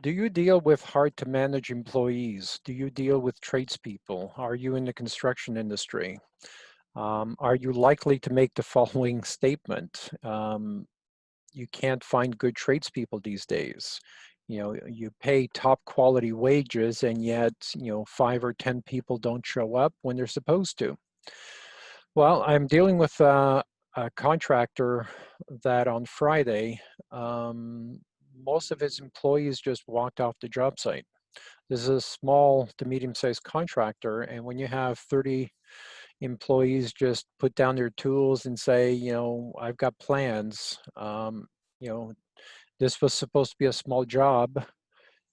Do you deal with hard to manage employees? Do you deal with tradespeople? Are you in the construction industry? Are you likely to make the following statement? You can't find good tradespeople these days. You pay top quality wages and yet, 5 or 10 people don't show up when they're supposed to. Well, I'm dealing with a contractor that on Friday, most of his employees just walked off the job site. This is a small to medium-sized contractor, and when you have 30 employees just put down their tools and say, I've got plans, you know, this was supposed to be a small job,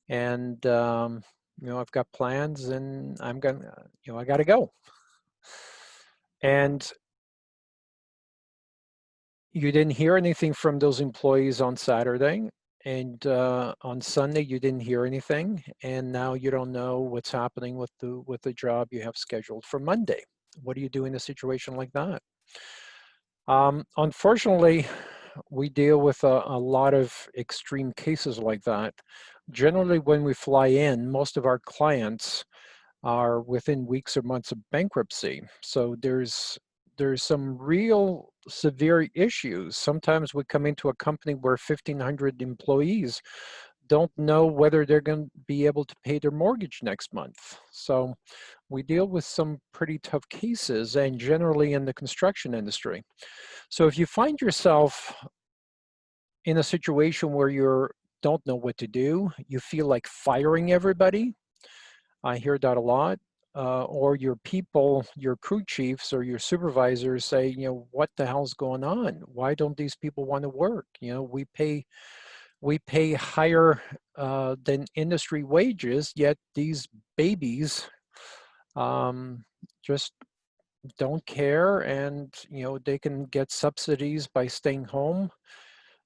and I've got plans, and I got to go. And you didn't hear anything from those employees on Saturday, and on Sunday you didn't hear anything, and now you don't know what's happening with the job you have scheduled for Monday. What do you do in a situation like that? Unfortunately, we deal with a lot of extreme cases like that. Generally, when we fly in, most of our clients are within weeks or months of bankruptcy. So there's some real severe issues. Sometimes we come into a company where 1,500 employees don't know whether they're going to be able to pay their mortgage next month. So we deal with some pretty tough cases, and generally in the construction industry. So if you find yourself in a situation where you don't know what to do, you feel like firing everybody, I hear that a lot. Or your people, your crew chiefs or your supervisors say, what the hell's going on? Why don't these people want to work? We pay higher than industry wages, yet these babies just don't care, and they can get subsidies by staying home,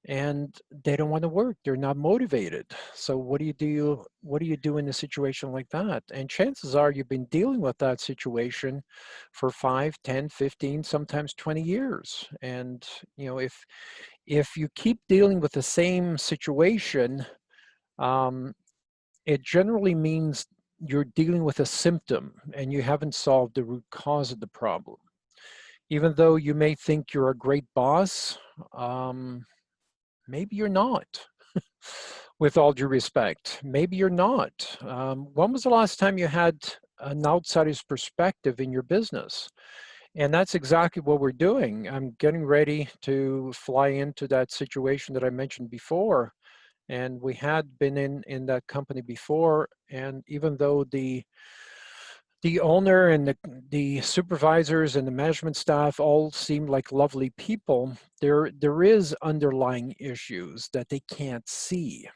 and they don't want to work. They're not motivated. So what do you do? What do you do in a situation like that? And chances are you've been dealing with that situation for 5, 10, 15, sometimes 20 years. And if you keep dealing with the same situation, it generally means you're dealing with a symptom and you haven't solved the root cause of the problem. Even though you may think you're a great boss, maybe you're not. With all due respect, maybe you're not. When was the last time you had an outsider's perspective in your business? And that's exactly what we're doing. I'm getting ready to fly into that situation that I mentioned before. And we had been in that company before. And even though the owner and the supervisors and the management staff all seem like lovely people, there is underlying issues that they can't see.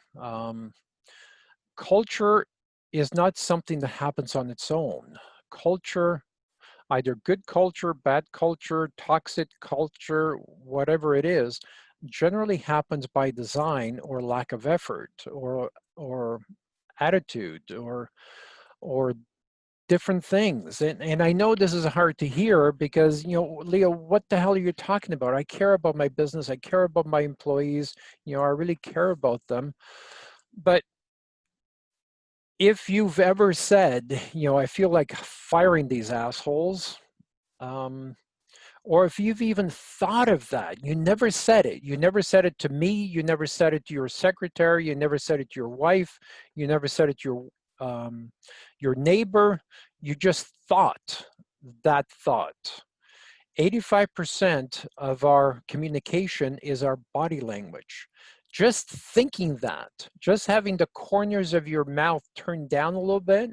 Culture is not something that happens on its own. Culture, either good culture, bad culture, toxic culture, whatever it is, generally happens by design or lack of effort or attitude or different things. And I know this is hard to hear because, Leo, what the hell are you talking about? I care about my business. I care about my employees. I really care about them. But if you've ever said, I feel like firing these assholes, or if you've even thought of that, you never said it. You never said it to me. You never said it to your secretary. You never said it to your wife. You never said it to your neighbor. You just thought that thought. 85% of our communication is our body language. Just thinking that, just having the corners of your mouth turned down a little bit,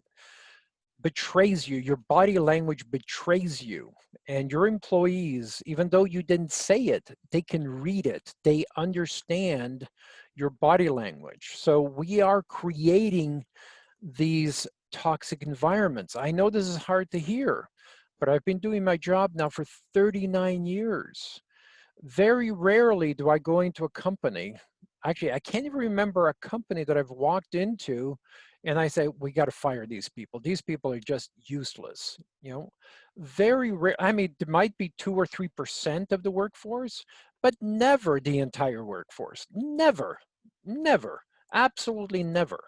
betrays you. Your body language betrays you. And your employees, even though you didn't say it, they can read it. They understand your body language. So we are creating these toxic environments. I know this is hard to hear, but I've been doing my job now for 39 years. Very rarely do I go into a company. Actually, I can't even remember a company that I've walked into and I say, we got to fire these people. These people are just useless. Very rare. I mean, there might be 2 or 3% of the workforce, but never the entire workforce. Never, never, absolutely never.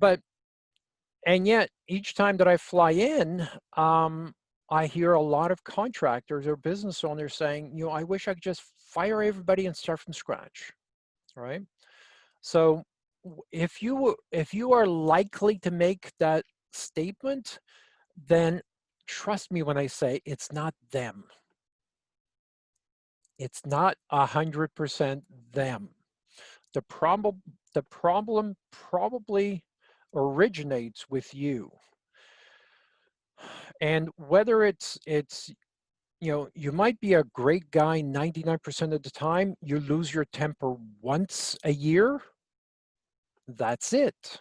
But, and yet each time that I fly in, I hear a lot of contractors or business owners saying, you know, I wish I could just fire everybody and start from scratch, right? So if you are likely to make that statement, then trust me when I say it's not them. It's not 100% them. The problem the problem probably originates with you. And whether it's you know, you might be a great guy 99% of the time, you lose your temper once a year, that's it,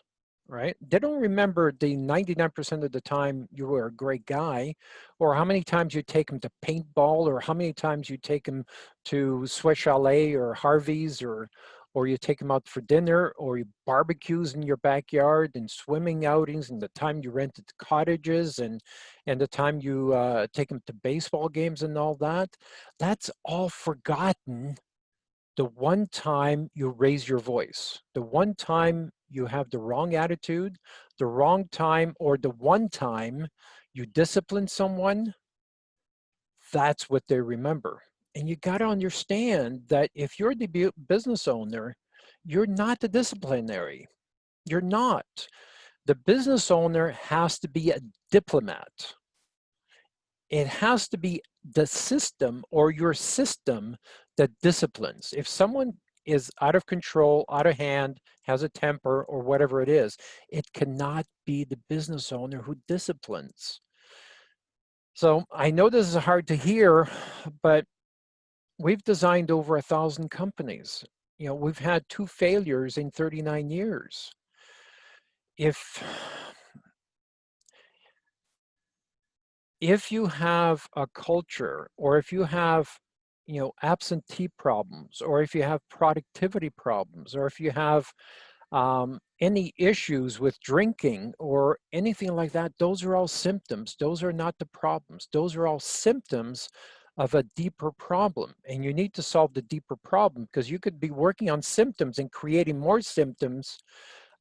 right? They don't remember the 99% of the time you were a great guy, or how many times you take them to paintball, or how many times you take them to Swiss Chalet or Harvey's, or you take them out for dinner, or you barbecues in your backyard and swimming outings, and the time you rented cottages, and the time you take them to baseball games and all that. That's all forgotten the one time you raise your voice, the one time you have the wrong attitude, the wrong time, or the one time you discipline someone, that's what they remember. And you got to understand that if you're the business owner, you're not the disciplinary. You're not. The business owner has to be a diplomat. It has to be the system or your system that disciplines. If someone is out of control, out of hand, has a temper or whatever it is, it cannot be the business owner who disciplines. So I know this is hard to hear, but we've designed over 1,000 companies. You know, we've had 2 failures in 39 years. If you have a culture, or if you have, you know, absentee problems, or if you have productivity problems, or if you have any issues with drinking or anything like that, those are all symptoms. Those are not the problems. Those are all symptoms of a deeper problem. And you need to solve the deeper problem, because you could be working on symptoms and creating more symptoms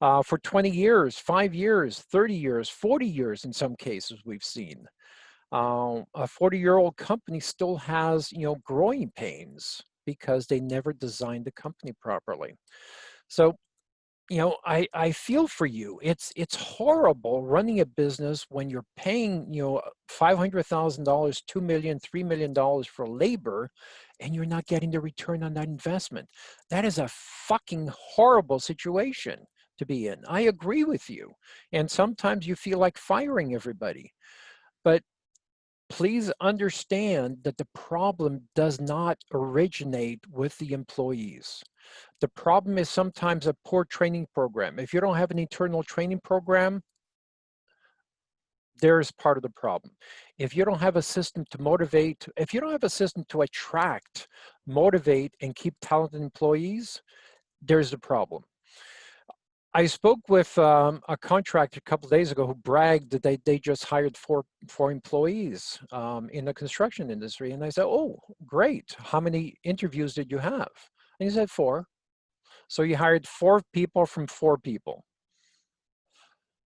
for 20 years, 5 years, 30 years, 40 years in some cases we've seen. A 40-year-old company still has, you know, growing pains because they never designed the company properly. So, you know, I feel for you. It's horrible running a business when you're paying, you know, $500,000, $2 million, $3 million for labor, and you're not getting the return on that investment. That is a fucking horrible situation to be in. I agree with you. And sometimes you feel like firing everybody. But please understand that the problem does not originate with the employees. The problem is sometimes a poor training program. If you don't have an internal training program, there's part of the problem. If you don't have a system to motivate, if you don't have a system to attract, motivate, and keep talented employees, there's the problem. I spoke with a contractor a couple of days ago who bragged that they just hired four employees in the construction industry. And I said, oh, great. How many interviews did you have? And he said 4. So you hired 4 people from 4 people.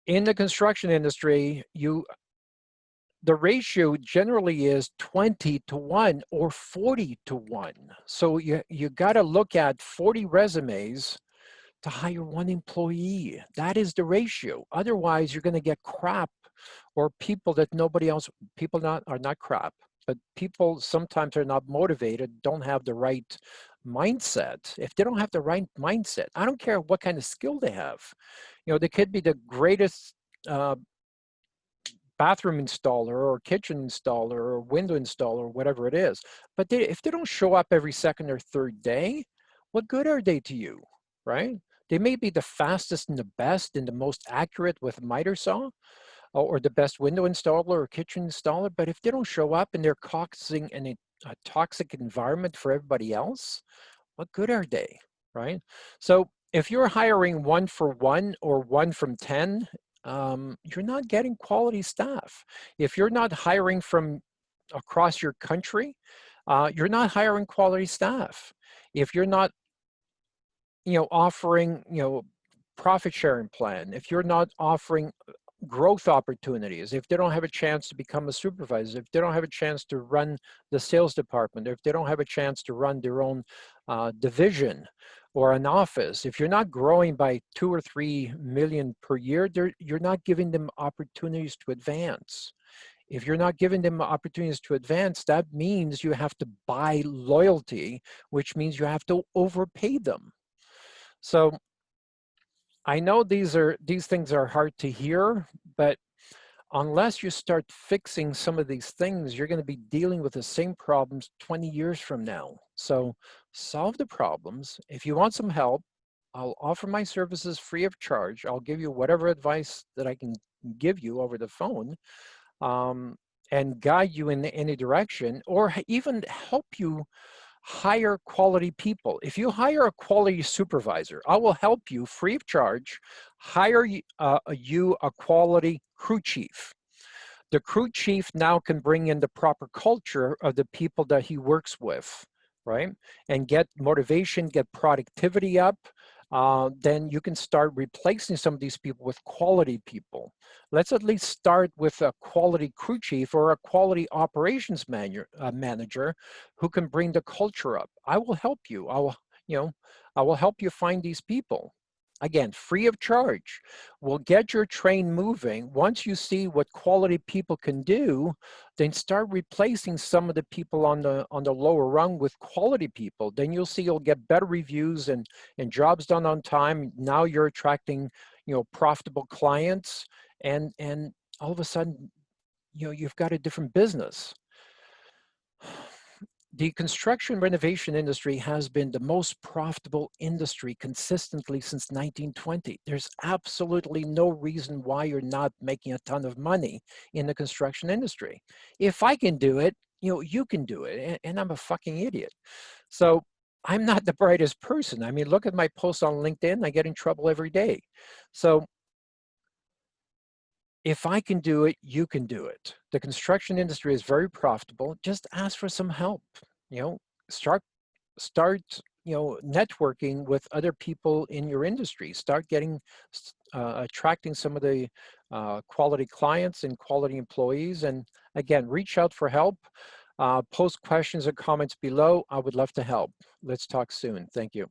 In the construction industry, the ratio generally is 20 to 1 or 40 to 1. So you got to look at 40 resumes to hire 1 employee. That is the ratio. Otherwise, you're going to get crap, or people that nobody else, are not crap, but people sometimes are not motivated, don't have the right mindset. If they don't have the right mindset, I don't care what kind of skill they have. You know, they could be the greatest bathroom installer or kitchen installer or window installer or whatever it is. But if they don't show up every second or third day, what good are they to you, right? They may be the fastest and the best and the most accurate with a miter saw, or the best window installer or kitchen installer, but if they don't show up and they're causing a toxic environment for everybody else, what good are they, right? So if you're hiring 1 for 1 or 1 from 10, you're not getting quality staff. If you're not hiring from across your country, you're not hiring quality staff. If you're not, you know, offering, you know, profit sharing plan, if you're not offering growth opportunities, if they don't have a chance to become a supervisor, if they don't have a chance to run the sales department, if they don't have a chance to run their own division or an office, if you're not growing by 2 or 3 million per year, you're not giving them opportunities to advance. If you're not giving them opportunities to advance, that means you have to buy loyalty, which means you have to overpay them. So I know these things are hard to hear, but unless you start fixing some of these things, you're going to be dealing with the same problems 20 years from now. So solve the problems. If you want some help, I'll offer my services free of charge. I'll give you whatever advice that I can give you over the phone, and guide you in any direction, or even help you hire quality people. If you hire a quality supervisor, I will help you free of charge hire you a quality crew chief. The crew chief now can bring in the proper culture of the people that he works with, right? And get motivation, get productivity up. Then you can start replacing some of these people with quality people. Let's at least start with a quality crew chief or a quality operations manager who can bring the culture up. I will help you. I will help you find these people. Again, free of charge. We'll get your train moving. Once you see what quality people can do, then start replacing some of the people on the lower rung with quality people. Then you'll see you'll get better reviews and jobs done on time. Now you're attracting, profitable clients, and all of a sudden, you've got a different business. The construction renovation industry has been the most profitable industry consistently since 1920. There's absolutely no reason why you're not making a ton of money in the construction industry. If I can do it, you can do it, and I'm a fucking idiot. So I'm not the brightest person. I mean, look at my posts on LinkedIn. I get in trouble every day. So if I can do it, you can do it. The construction industry is very profitable. Just ask for some help. Start networking with other people in your industry. Start attracting some of the quality clients and quality employees. And again, reach out for help. Post questions or comments below. I would love to help. Let's talk soon. Thank you.